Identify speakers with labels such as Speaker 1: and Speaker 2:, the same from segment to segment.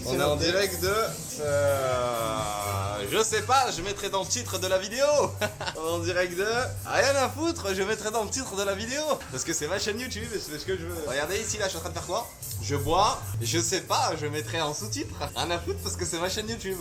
Speaker 1: On est en direct de... je sais pas, je mettrai dans le titre de la vidéo. On est en direct de... Rien à foutre, je mettrai dans le titre de la vidéo. Parce que c'est ma chaîne YouTube et c'est ce que je veux. Regardez ici, là, je suis en train de faire quoi? Je bois, je sais pas, je mettrai en sous-titre. Rien à foutre parce que c'est ma chaîne YouTube.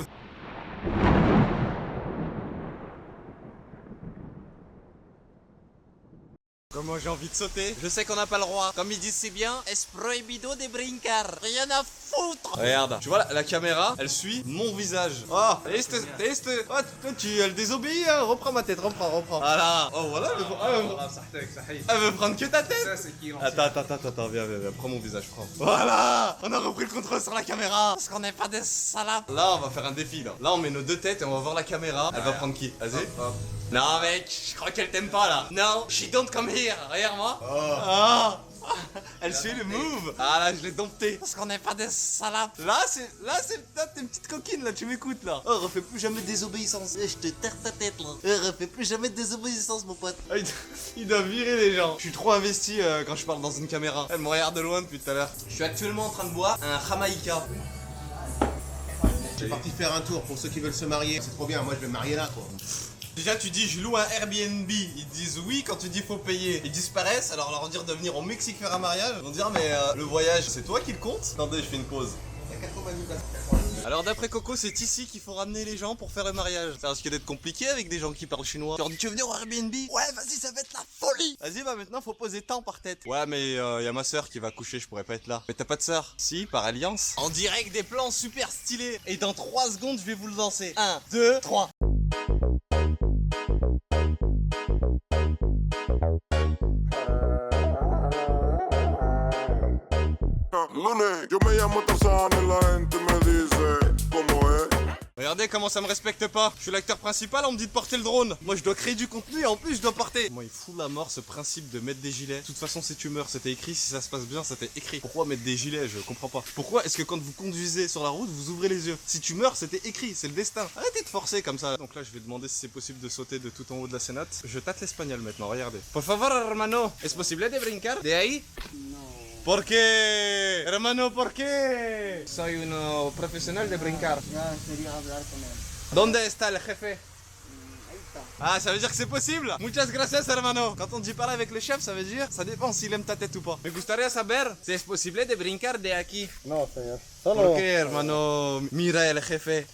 Speaker 1: Comment j'ai envie de sauter? Je sais qu'on n'a pas le droit. Comme ils disent si bien, es prohibido de brincar. Rien à foutre. Regarde, tu vois la caméra, elle suit mon visage. Oh, teste. Oh, elle désobéit, hein. Reprends ma tête, reprends. Voilà. Oh, voilà. Elle veut prendre que ta tête.
Speaker 2: Ça, c'est qui
Speaker 1: Attends, viens, prends mon visage, prends. Voilà. On a repris le contrôle sur la caméra. Parce qu'on n'est pas des salapes. Là, on va faire un défi, là. Là, on met nos deux têtes et on va voir la caméra. Elle va prendre qui? Vas-y. Non mec, je crois qu'elle t'aime pas là. Non, she don't come here. Regarde-moi. Elle suit le move. Ah là, je l'ai dompté. Parce qu'on n'est pas des salapes. Là, t'es une petite coquine là, tu m'écoutes là. Oh, refais plus jamais de désobéissance. Je te terre ta tête là. Refais plus jamais de désobéissance, mon pote. Ah, il doit virer les gens. Je suis trop investi quand je parle dans une caméra. Elle me regarde de loin depuis tout à l'heure. Je suis actuellement en train de boire un Jamaïca.
Speaker 2: J'ai parti faire un tour pour ceux qui veulent se marier. C'est trop bien, moi je vais me marier là quoi.
Speaker 1: Déjà tu dis je loue un Airbnb, ils disent oui, quand tu dis faut payer, ils disparaissent, alors leur dire de venir au Mexique faire un mariage, ils vont dire mais le voyage c'est toi qui le compte? Attendez, je fais une pause. Alors d'après Coco, c'est ici qu'il faut ramener les gens pour faire le mariage. Ça risque d'être compliqué avec des gens qui parlent chinois. Tu leur dis tu veux venir au Airbnb? Ouais vas-y, ça va être la folie. Vas-y, bah maintenant faut poser temps par tête. Ouais mais y a ma soeur qui va coucher, je pourrais pas être là. Mais t'as pas de soeur? Si, par alliance. En direct des plans super stylés. Et dans 3 secondes je vais vous le lancer. 1, 2, 3.
Speaker 3: Lunes, yo me llamo Tarzán y la gente me dice cómo es.
Speaker 1: Regardez comment ça me respecte pas. Je suis l'acteur principal, on me dit de porter le drone. Moi je dois créer du contenu et en plus je dois porter. Moi il fout la mort ce principe de mettre des gilets. De toute façon si tu meurs c'était écrit, si ça se passe bien c'était écrit. Pourquoi mettre des gilets? Je comprends pas. Pourquoi est-ce que quand vous conduisez sur la route vous ouvrez les yeux? Si tu meurs c'était écrit, c'est le destin. Arrêtez de forcer comme ça. Donc là je vais demander si c'est possible de sauter de tout en haut de la cénate. Je tâte l'espagnol maintenant, regardez. Por favor hermano, ¿es posible de brincar de ahí? ¿Por qué? Hermano, ¿por qué? Soy uno profesional de brincar.
Speaker 4: Ya sería hablar con él.
Speaker 1: ¿Dónde está el jefe?
Speaker 4: Ahí está.
Speaker 1: Ah, ça veut dire que c'est possible. Muchas gracias, hermano. Quand on dit parler avec le chef, ça veut dire, ça dépend s'il aime ta tête ou pas. Me gustaría saber si es posible de brincar de aquí.
Speaker 4: No, señor.
Speaker 1: ¿Por qué, hermano? Mira el jefe.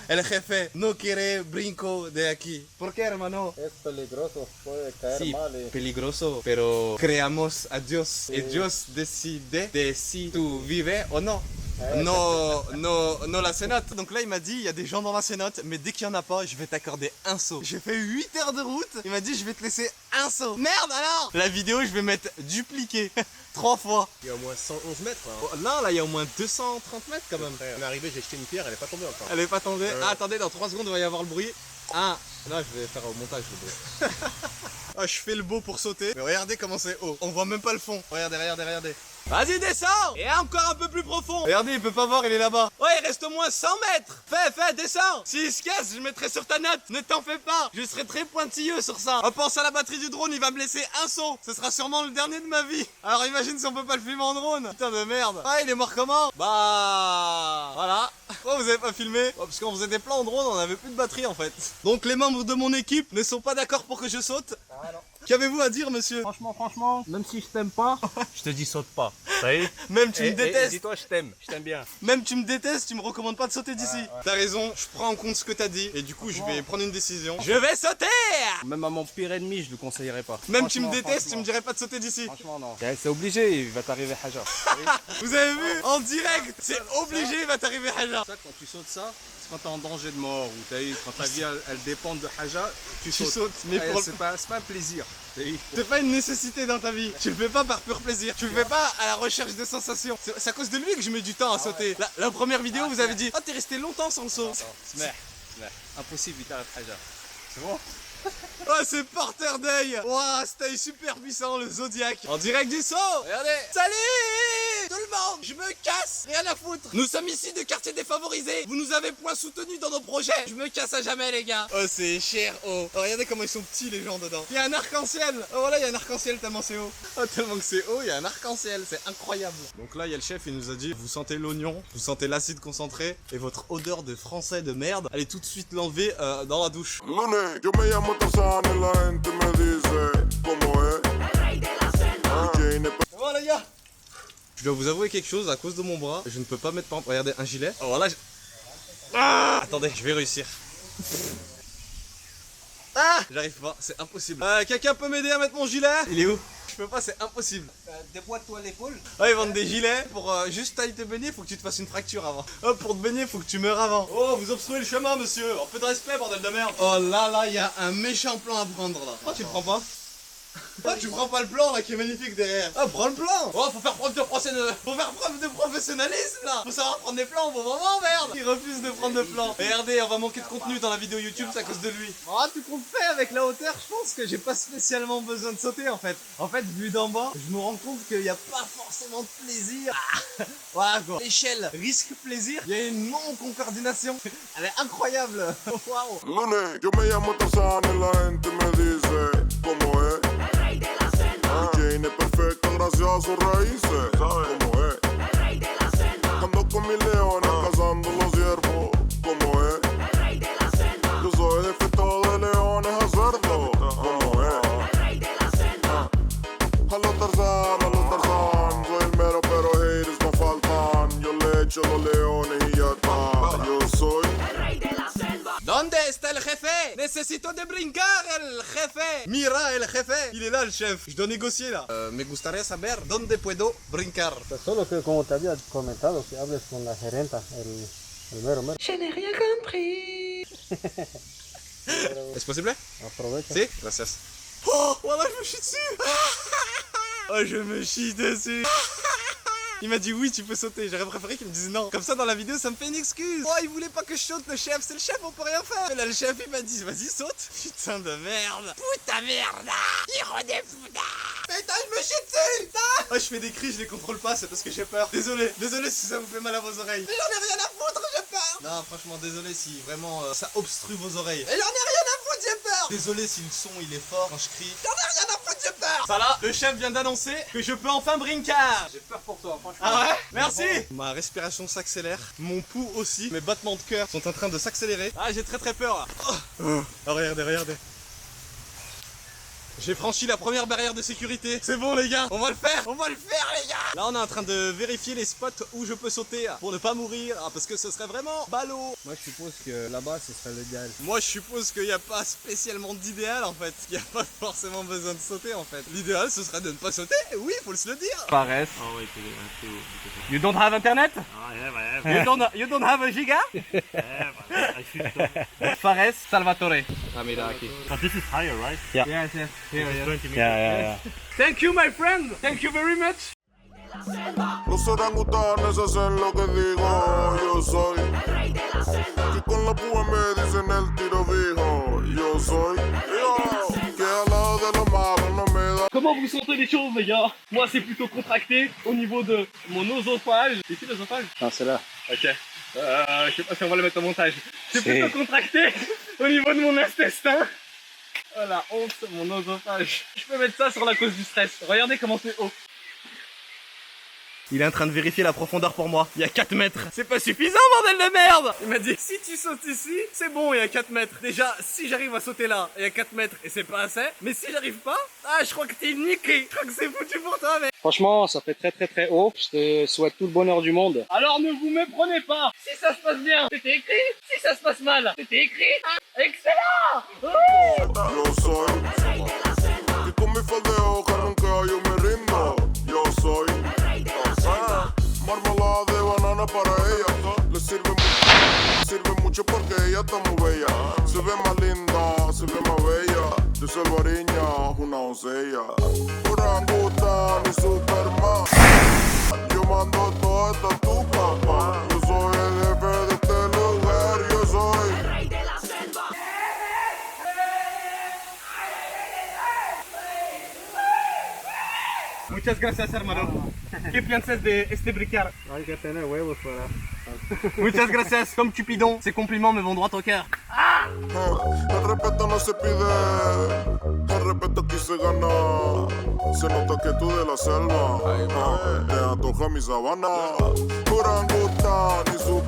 Speaker 1: El jefe no quiere brinco de aquí. ¿Por qué, hermano?
Speaker 4: Es peligroso, puede caer
Speaker 1: Sí,
Speaker 4: mal.
Speaker 1: peligroso, pero creamos a Dios. Y Dios decide de si tú vives o no. Non, la cénote. Donc là, il m'a dit, il y a des gens dans la cénote, mais dès qu'il y en a pas, je vais t'accorder un saut. J'ai fait 8 heures de route, il m'a dit, je vais te laisser un saut. Merde alors! La vidéo, je vais mettre dupliqué. 3 fois.
Speaker 2: Il y a au moins 111 mètres. Hein.
Speaker 1: Oh, non, là, il y a au moins 230 mètres quand même.
Speaker 2: On est arrivé, j'ai jeté une pierre, elle est pas tombée encore.
Speaker 1: Elle est pas tombée. Ah, attendez, dans 3 secondes, il va y avoir le bruit. Ah, là, je vais faire au montage le bruit. Ah, je fais le beau pour sauter. Mais regardez comment c'est haut. On voit même pas le fond. Regardez. Vas-y, descends! Et encore un peu plus profond. Regardez, il peut pas voir, il est là-bas. Ouais, il reste au moins 100 mètres. Fais, descends. S'il se casse, je mettrai sur ta note. Ne t'en fais pas. Je serai très pointilleux sur ça. On pense à la batterie du drone, il va me laisser un saut. Ce sera sûrement le dernier de ma vie. Alors imagine si on peut pas le filmer en drone. Putain de merde. Ah, il est mort comment? Bah, voilà. Pourquoi vous avez pas filmé? Parce qu'on faisait des plans en drone, on avait plus de batterie en fait. Donc les membres de mon équipe ne sont pas d'accord pour que je saute.
Speaker 4: Ah, non.
Speaker 1: Qu'avez-vous à dire, monsieur?
Speaker 4: Franchement, même si je t'aime pas, je te dis saute pas. Ça y est?
Speaker 1: Même tu me détestes.
Speaker 4: Dis-toi, je t'aime bien.
Speaker 1: Même tu me détestes, tu me recommandes pas de sauter d'ici. T'as raison, je prends en compte ce que t'as dit et du coup je vais prendre une décision. Je vais sauter.
Speaker 4: Même à mon pire ennemi, je le conseillerais pas.
Speaker 1: Même tu me détestes, tu me dirais pas de sauter d'ici.
Speaker 4: Franchement, non. C'est obligé, il va t'arriver Haja.
Speaker 1: Vous avez vu? En direct, c'est obligé, il va t'arriver Haja.
Speaker 4: Ça, quand tu sautes ça, c'est quand t'es en danger de mort ou quand ta vie elle dépend de Haja, tu
Speaker 1: Tu
Speaker 4: sautes.
Speaker 1: sautes, mais pour...
Speaker 4: C'est pas un plaisir.
Speaker 1: C'est pas une nécessité dans ta vie. Tu le fais pas par pur plaisir. Tu le fais pas à la recherche de sensations. C'est à cause de lui que je mets du temps à sauter. La première vidéo, vous avez dit, oh t'es resté longtemps sans le saut.
Speaker 4: Smeh. Impossible, il t'arrête Haja. C'est bon?
Speaker 1: Oh, c'est porteur d'œil. Waouh, c'était super puissant, le Zodiac. En direct du saut. Regardez. Salut. tout le monde. Je me casse, rien à foutre. Nous sommes ici de quartier défavorisé. Vous nous avez point soutenus dans nos projets. Je me casse à jamais les gars. Oh c'est cher, oh. Oh, regardez comment ils sont petits les gens dedans. Il y a un arc-en-ciel. Oh voilà, il y a un arc-en-ciel tellement c'est haut. Oh tellement que c'est haut, il y a un arc-en-ciel, c'est incroyable. Donc là il y a le chef, il nous a dit, vous sentez l'oignon, vous sentez l'acide concentré et votre odeur de français de merde, allez tout de suite l'enlever dans la douche.
Speaker 3: Lunes, yo me llamo Tarzán y la gente me dice cómo es.
Speaker 1: Bon les gars, je dois vous avouer quelque chose, à cause de mon bras, je ne peux pas mettre par exemple, regardez un gilet. Oh voilà, ah, attendez, je vais réussir. Ah, j'arrive pas, c'est impossible. Quelqu'un peut m'aider à mettre mon gilet? Il est où? Je peux pas, c'est impossible.
Speaker 2: Déboîte-toi l'épaule.
Speaker 1: Ouais, ils vendent des gilets pour juste taille te baigner, faut que tu te fasses une fracture avant. Oh, pour te baigner, faut que tu meures avant. Oh, vous obstruez le chemin, monsieur. Un peu de respect, bordel de merde. Oh là, il y a un méchant plan à prendre là. Pourquoi tu le prends pas? Oh, tu prends pas le plan là qui est magnifique derrière. Ah, prends le plan. Oh, faut faire preuve de professionnalisme là. Faut savoir prendre des plans au bon moment, merde. Il refuse de prendre de plan. Regardez, on va manquer de contenu dans la vidéo YouTube, c'est à cause de lui. Oh, tu comptes fait avec la hauteur, je pense que j'ai pas spécialement besoin de sauter en fait. En fait, vu d'en bas, je me rends compte qu'il n'y a pas forcément de plaisir. Voilà quoi. L'échelle risque-plaisir, il y a une non-concordination. Elle est incroyable. Waouh.
Speaker 3: Lunes, yo me llamo Tarzán y la gente me dice cómo es. Jane es perfecta gracias a sus raíces. ¿Sabes cómo es? Ando con mis leones cazando los ciervos. ¿Cómo es? Yo soy jefe de leones a cerdo. ¿Cómo es? A lo Tarzán, soy el mero pero haters no faltan. Yo le echo los leones y ya está. Yo soy
Speaker 1: ¿Dónde está el jefe? Necesito de brincar el jefe. Mira el jefe. Il est là le chef. Je dois négocier là. Me gustaría saber dónde puedo brincar.
Speaker 5: Pues solo que como te había comentado, que hables con la gerenta, el mero mero.
Speaker 6: Je n'ai rien compris.
Speaker 1: Est-ce possible?
Speaker 5: Aprovecha.
Speaker 1: Si? Gracias. Oh, voilà, je me chie dessus. Oh, je me chie dessus. Il m'a dit oui, tu peux sauter. J'aurais préféré qu'il me dise non. Comme ça, dans la vidéo, ça me fait une excuse. Oh, il voulait pas que je saute, le chef. C'est le chef, on peut rien faire. Et là, le chef, il m'a dit vas-y, saute. Putain de merde. Putain merde. Hiro de puta. Putain, je me chie dessus. Putain. Oh, je fais des cris, je les contrôle pas. C'est parce que j'ai peur. Désolé. Désolé si ça vous fait mal à vos oreilles. Mais j'en ai rien à foutre, j'ai peur. Non, franchement, désolé si vraiment ça obstrue vos oreilles. Mais j'en ai rien à foutre, j'ai peur. Désolé si le son il est fort quand je crie. J'en ai rien à foutre, j'ai peur. Ça là, le chef vient d'annoncer que je peux enfin brincar.
Speaker 2: J'ai peur pour toi, franchement.
Speaker 1: Ah ouais? Merci. Ma respiration s'accélère, mon pouls aussi, mes battements de cœur sont en train de s'accélérer. Ah, j'ai très peur là. Oh, regardez, regardez. J'ai franchi la première barrière de sécurité. C'est bon les gars, on va le faire les gars. Là on est en train de vérifier les spots où je peux sauter pour ne pas mourir, parce que ce serait vraiment ballot.
Speaker 5: Moi je suppose que là-bas ce serait l'idéal.
Speaker 1: Moi je suppose qu'il n'y a pas spécialement d'idéal en fait, qu'il n'y a pas forcément besoin de sauter en fait. L'idéal ce serait de ne pas sauter, oui faut se le dire.
Speaker 7: Fares.
Speaker 8: Oh wait, too.
Speaker 7: You don't have internet?
Speaker 8: I have.
Speaker 7: You don't have a giga?
Speaker 8: I should stop.
Speaker 7: Fares Salvatore.
Speaker 8: But this is higher, right?
Speaker 7: Yeah.
Speaker 1: Yes, yes.
Speaker 8: Here, 20 meters.
Speaker 7: Yeah. Thank you my friend. Thank you very much.
Speaker 3: los orangutanes hacen lo que digo. Yo soy que con la púa me dicen el tiro fijo. Yo soy que al lado de lo malo no me da.
Speaker 7: Comment vous sentez les choses les gars? Moi c'est plutôt contracté au niveau de mon oesophage. C'est ici l'oesophage?
Speaker 5: Non, c'est là.
Speaker 7: Ok. Je sais pas si on va le mettre au montage. C'est plutôt contracté au niveau de mon intestin. Oh la honte, mon oesophage. Je peux mettre ça sur la cause du stress. Regardez comment c'est haut.
Speaker 1: Il est en train de vérifier la profondeur pour moi. Il y a 4 mètres. C'est pas suffisant, bordel de merde! Il m'a dit, si tu sautes ici, c'est bon, il y a 4 mètres. Déjà, si j'arrive à sauter là, il y a 4 mètres et c'est pas assez. Mais si j'arrive pas, je crois que t'es niqué. Je crois que c'est foutu pour toi, mec.
Speaker 5: Franchement, ça fait très haut. Je te souhaite tout le bonheur du monde.
Speaker 7: Alors ne vous méprenez pas. Si ça se passe bien, c'était écrit. Si ça se passe mal, c'était écrit. Excellent!
Speaker 3: Yo soy que con mi faldeo que nunca yo me rindo. Yo soy marmelada de banana para ella. Le sirve mucho porque ella está muy bella. Se ve más linda, se ve más bella. De Salvariña, una doncella. Orangután y Superman. Yo mando toda esta tu papá. Yo soy el jefe de este lugar. Yo soy
Speaker 7: Muchas gracias, hermano. ¿Qué piensas de este bricar?
Speaker 5: Hay que tener huevos para...
Speaker 7: Muchas gracias, comme Cupidon. Ces compliments me vont droit au cœur.
Speaker 3: El respeto no se pide, el respeto aquí se gana. Se nota que tú de la selva, te antoja mi sabana. Orangutan y su